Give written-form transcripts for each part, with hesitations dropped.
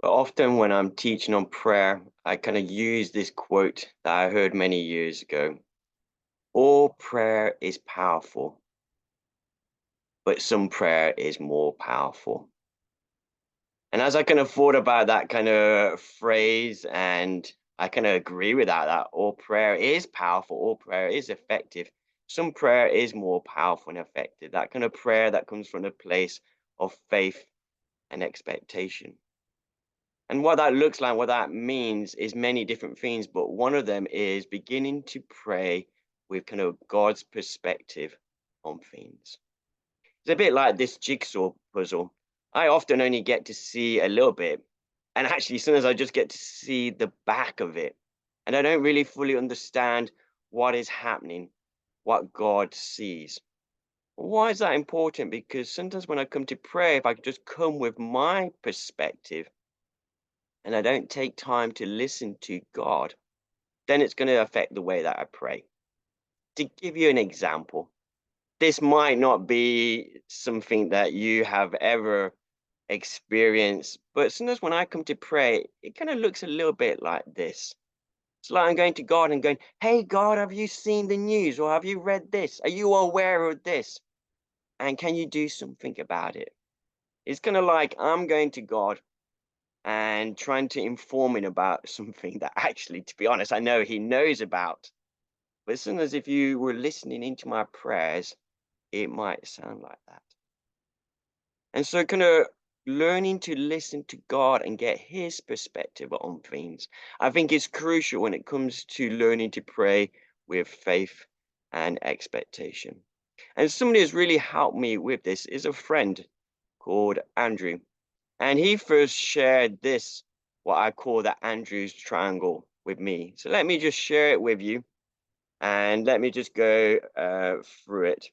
But often when I'm teaching on prayer, I kind of use this quote that I heard many years ago. All prayer is powerful, but some prayer is more powerful. And as I kind of thought about that kind of phrase, and I kind of agree with that all prayer is powerful, all prayer is effective. Some prayer is more powerful and effective. That kind of prayer that comes from a place of faith and expectation. And what that looks like, what that means is many different things, but one of them is beginning to pray with kind of God's perspective on things. It's a bit like this jigsaw puzzle. I often only get to see a little bit, and actually sometimes I just get to see the back of it, and I don't really fully understand what is happening, what God sees. Why is that important? Because sometimes when I come to pray, if I just come with my perspective, and I don't take time to listen to God, then it's going to affect the way that I pray. To give you an example, this might not be something that you have ever experienced, but sometimes when I come to pray, it kind of looks a little bit like this. It's like I'm going to God and going, "Hey, God, have you seen the news or have you read this? Are you aware of this? And can you do something about it?" It's kind of like I'm going to God and trying to inform him about something that actually, to be honest, I know he knows about. But as soon as if you were listening into my prayers, it might sound like that. And so, kind of learning to listen to God and get his perspective on things, I think is crucial when it comes to learning to pray with faith and expectation. And somebody who's really helped me with this is a friend called Andrew. And he first shared this, what I call the Andrew's triangle, with me. So let me just share it with you and let me just go through it.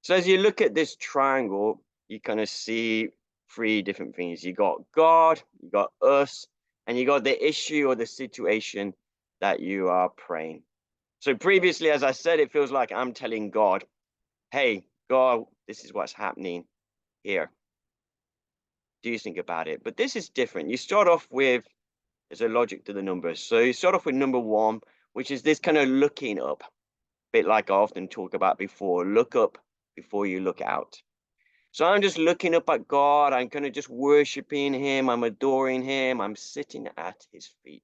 So as you look at this triangle, you kind of see three different things. You got God, you got us, and you got the issue or the situation that you are praying. So previously, as I said, it feels like I'm telling God, "Hey, God, this is what's happening here. Do you think about it?" But this is different. You start off with, there's a logic to the numbers. So you start off with number one, which is this kind of looking up, a bit like I often talk about before. Look up before you look out. So I'm just looking up at God. I'm kind of just worshiping him. I'm adoring him. I'm sitting at his feet.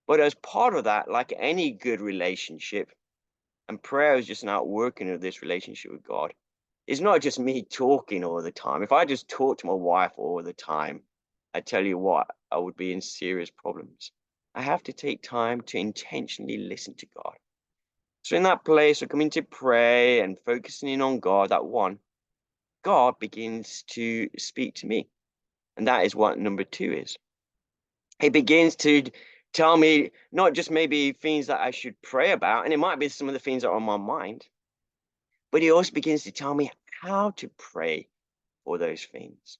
But as part of that, like any good relationship, and prayer is just an outworking of this relationship with God, it's not just me talking all the time. If I just talk to my wife all the time, I tell you what, I would be in serious problems. I have to take time to intentionally listen to God. So in that place of coming to pray and focusing in on God, that one, God begins to speak to me. And that is what number two is. He begins to tell me not just maybe things that I should pray about, and it might be some of the things that are on my mind, but he also begins to tell me how to pray for those things.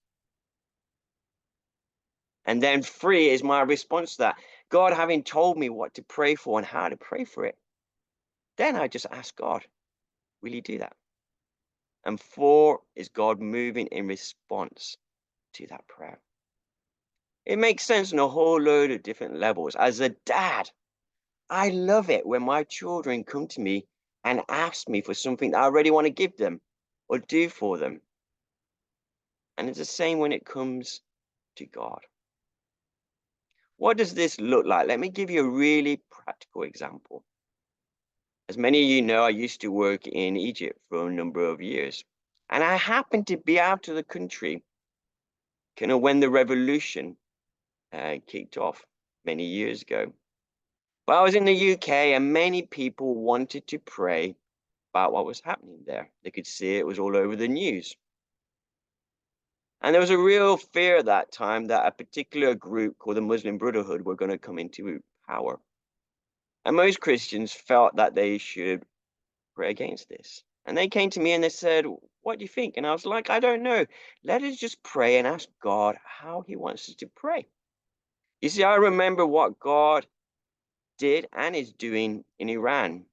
And then three is my response to that. God having told me what to pray for and how to pray for it, then I just ask God, will you do that? And four is God moving in response to that prayer. It makes sense on a whole load of different levels. As a dad, I love it when my children come to me and ask me for something that I already want to give them or do for them. And it's the same when it comes to God. What does this look like? Let me give you a really practical example. As many of you know, I used to work in Egypt for a number of years. And I happened to be out of the country kind of when the revolution kicked off many years ago. But I was in the UK and many people wanted to pray about what was happening there. They could see it was all over the news. And there was a real fear at that time that a particular group called the Muslim Brotherhood were going to come into power. And most Christians felt that they should pray against this. And they came to me and they said, "What do you think?" And I was like, "I don't know. Let us just pray and ask God how he wants us to pray." You see, I remember what God did and is doing in Iran.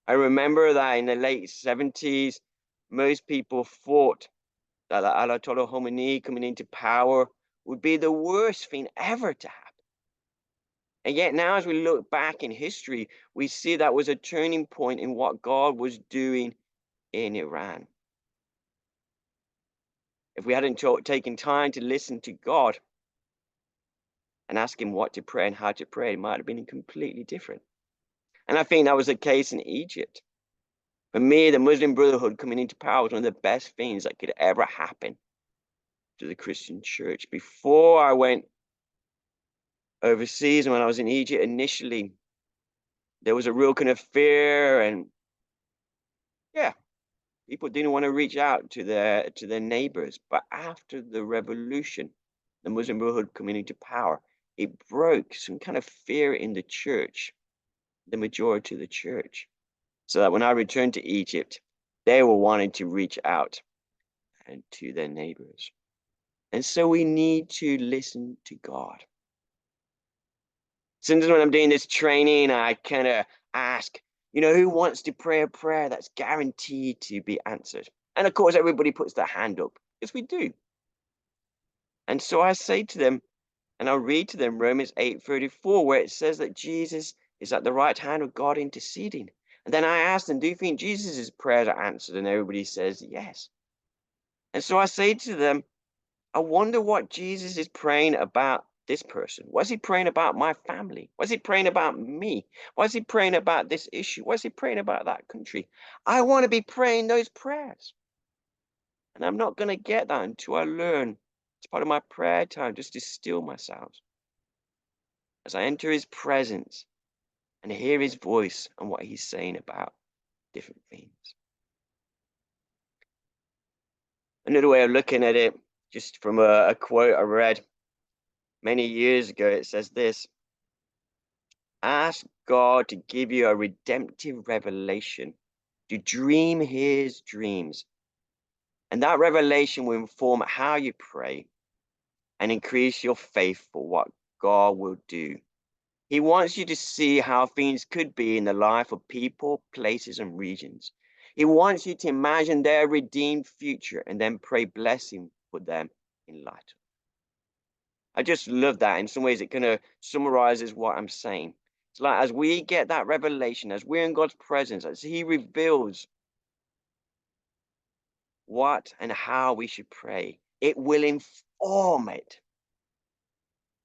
I remember that in the late 70s, most people thought that the Ayatollah Khomeini coming into power would be the worst thing ever to happen. And yet now, as we look back in history, we see that was a turning point in what God was doing in Iran. If we hadn't taken time to listen to God and ask him what to pray and how to pray, it might have been completely different. And I think that was the case in Egypt. For me, the Muslim Brotherhood coming into power was one of the best things that could ever happen to the Christian church. Before I went overseas and when I was in Egypt initially, there was a real kind of fear, and yeah, people didn't want to reach out to their neighbors. But after the revolution, the Muslim Brotherhood coming into power, it broke some kind of fear in the church, the majority of the church. So that when I returned to Egypt, they were wanting to reach out and to their neighbors. And so we need to listen to God. Sometimes when I'm doing this training, I kind of ask, who wants to pray a prayer that's guaranteed to be answered? And of course, everybody puts their hand up, because we do. And so I say to them, and I'll read to them Romans 8:34, where it says that Jesus is at the right hand of God interceding. And then I ask them, do you think Jesus' prayers are answered? And everybody says yes. And so I say to them, I wonder what Jesus is praying about this person. Was he praying about my family? Was he praying about me? Was he praying about this issue? Was he praying about that country? I want to be praying those prayers. And I'm not going to get that until I learn. It's part of my prayer time, just to still myself as I enter his presence and hear his voice and what he's saying about different things. Another way of looking at it, just from a quote I read many years ago, it says this: ask God to give you a redemptive revelation, to dream his dreams. And that revelation will inform how you pray and increase your faith for what God will do. He wants you to see how things could be in the life of people, places, and regions. He wants you to imagine their redeemed future and then pray blessing for them in light of it. I just love that. In some ways, it kind of summarizes what I'm saying. It's like as we get that revelation, as we're in God's presence, as he reveals what and how we should pray, it will inform it.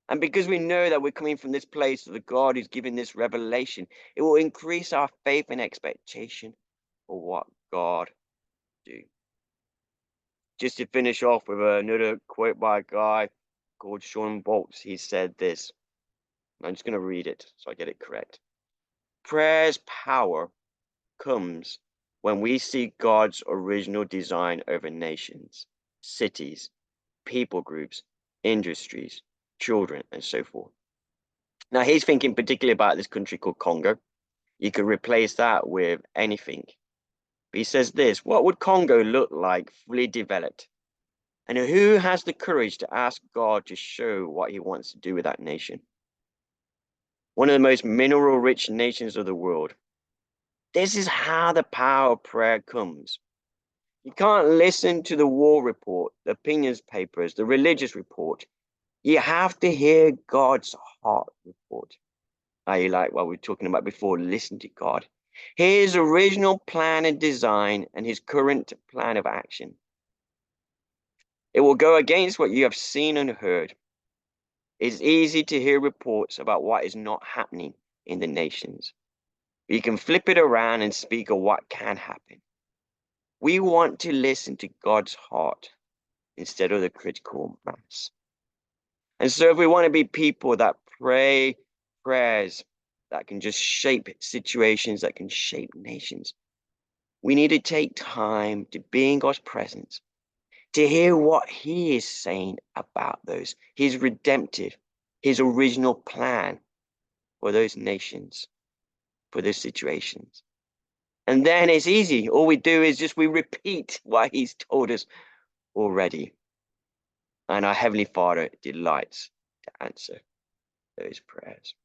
And because we know that we're coming from this place of the God who's given this revelation, it will increase our faith and expectation for what God do. Just to finish off with another quote by a guy called Sean Boltz, he said this. I'm just going to read it so I get it correct. Prayer's power comes when we see God's original design over nations, cities, people groups, industries, children, and so forth. Now, he's thinking particularly about this country called Congo. You could replace that with anything. But he says this: what would Congo look like fully developed? And who has the courage to ask God to show what he wants to do with that nation? One of the most mineral-rich nations of the world. This is how the power of prayer comes. You can't listen to the war report, the opinions papers, the religious report. You have to hear God's heart report. I like what we were talking about before, listen to God. His original plan and design and his current plan of action. It will go against what you have seen and heard. It's easy to hear reports about what is not happening in the nations. You can flip it around and speak of what can happen. We want to listen to God's heart instead of the critical mass. And so if we want to be people that pray prayers that can just shape situations, that can shape nations, we need to take time to be in God's presence, to hear what he is saying about those, his redemptive, his original plan for those nations, for those situations. And then it's easy. All we do is we repeat what he's told us already. And our Heavenly Father delights to answer those prayers.